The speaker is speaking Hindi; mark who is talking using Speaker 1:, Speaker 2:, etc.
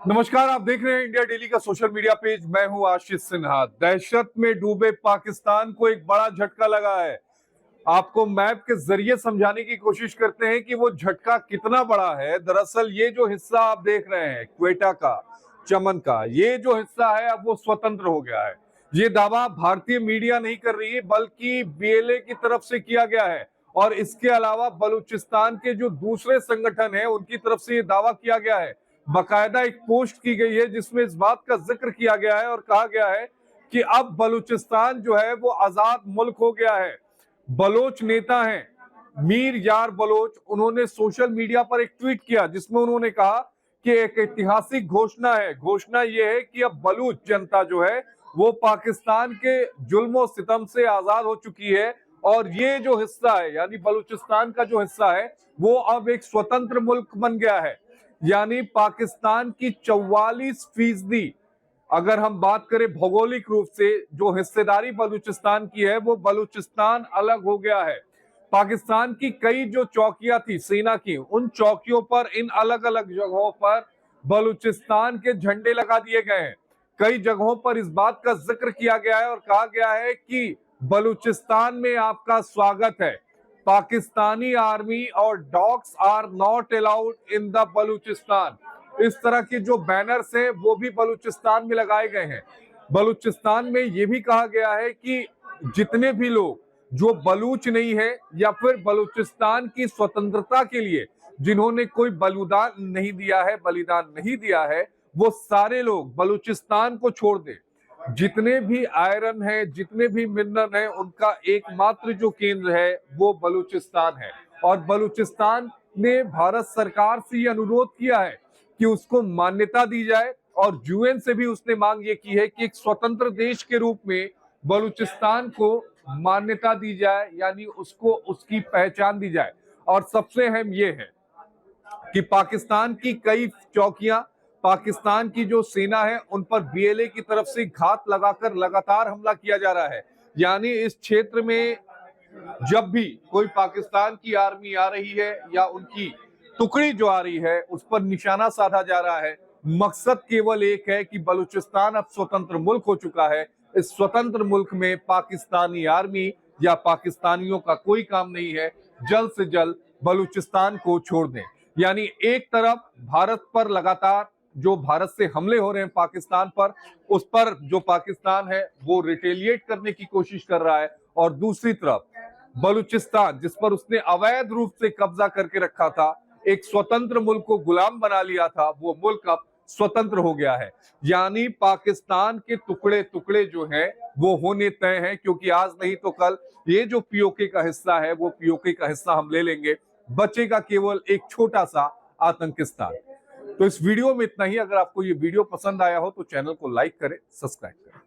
Speaker 1: नमस्कार, आप देख रहे हैं इंडिया डेली का सोशल मीडिया पेज। मैं हूं आशीष सिन्हा। दहशत में डूबे पाकिस्तान को एक बड़ा झटका लगा है। आपको मैप के जरिए समझाने की कोशिश करते हैं कि वो झटका कितना बड़ा है। दरअसल ये जो हिस्सा आप देख रहे हैं क्वेटा का, चमन का, ये जो हिस्सा है अब वो स्वतंत्र हो गया है। ये दावा भारतीय मीडिया नहीं कर रही है बल्कि बीएलए की तरफ से किया गया है। और इसके अलावा बलूचिस्तान के जो दूसरे संगठन है उनकी तरफ से ये दावा किया गया है। बाकायदा एक पोस्ट की गई है जिसमें इस बात का जिक्र किया गया है और कहा गया है कि अब बलूचिस्तान जो है वो आजाद मुल्क हो गया है। बलोच नेता हैं मीर यार बलोच, उन्होंने सोशल मीडिया पर एक ट्वीट किया जिसमें उन्होंने कहा कि एक ऐतिहासिक घोषणा है। घोषणा यह है कि अब बलूच जनता जो है वो पाकिस्तान के जुल्मों सितम से आजाद हो चुकी है और ये जो हिस्सा है यानी बलूचिस्तान का जो हिस्सा है वो अब एक स्वतंत्र मुल्क बन गया है। यानी पाकिस्तान की 44% अगर हम बात करें भौगोलिक रूप से जो हिस्सेदारी बलूचिस्तान की है वो बलूचिस्तान अलग हो गया है। पाकिस्तान की कई जो चौकियां थी सेना की, उन चौकियों पर इन अलग अलग जगहों पर बलूचिस्तान के झंडे लगा दिए गए हैं। कई जगहों पर इस बात का जिक्र किया गया है और कहा गया है कि बलूचिस्तान में आपका स्वागत है। पाकिस्तानी आर्मी और dogs are not allowed in the Balochistan, इस तरह के जो बैनर्स हैं वो भी बलूचिस्तान में लगाए गए हैं। बलूचिस्तान में ये भी कहा गया है कि जितने भी लोग जो बलूच नहीं है या फिर बलूचिस्तान की स्वतंत्रता के लिए जिन्होंने कोई बलिदान नहीं दिया है वो सारे लोग बलूचिस्तान को छोड़ दें। जितने भी आयरन है, जितने भी मिनरल है, उनका एकमात्र जो केंद्र है वो बलूचिस्तान है। और बलूचिस्तान ने भारत सरकार से ये अनुरोध किया है कि उसको मान्यता दी जाए और यूएन से भी उसने मांग ये की है कि एक स्वतंत्र देश के रूप में बलूचिस्तान को मान्यता दी जाए, यानी उसको उसकी पहचान दी जाए। और सबसे अहम ये है कि पाकिस्तान की कई चौकियां, पाकिस्तान की जो सेना है उन पर बीएलए की तरफ से घात लगाकर लगातार हमला किया जा रहा है। यानी इस क्षेत्र में जब भी कोई पाकिस्तान की आर्मी आ रही है या उनकी टुकड़ी जो आ रही है उस पर निशाना साधा जा रहा है। मकसद केवल एक है कि बलूचिस्तान अब स्वतंत्र मुल्क हो चुका है। इस स्वतंत्र मुल्क में पाकिस्तानी आर्मी या पाकिस्तानियों का कोई काम नहीं है। जल्द से जल्द बलूचिस्तान को छोड़ दें। यानी एक तरफ भारत पर लगातार जो भारत से हमले हो रहे हैं पाकिस्तान पर, उस पर जो पाकिस्तान है वो रिटेलिएट करने की कोशिश कर रहा है और दूसरी तरफ बलूचिस्तान जिस पर उसने अवैध रूप से कब्जा करके रखा था, एक स्वतंत्र मुल्क को गुलाम बना लिया था, वो मुल्क अब स्वतंत्र हो गया है। यानी पाकिस्तान के टुकड़े टुकड़े जो हैं वो होने तय हैं, क्योंकि आज नहीं तो कल ये जो पीओके का हिस्सा है वो पीओके का हिस्सा हम ले लेंगे। बचेगा केवल एक छोटा सा आतंकिस्तान। तो इस वीडियो में इतना ही। अगर आपको ये वीडियो पसंद आया हो तो चैनल को लाइक करें, सब्सक्राइब करें।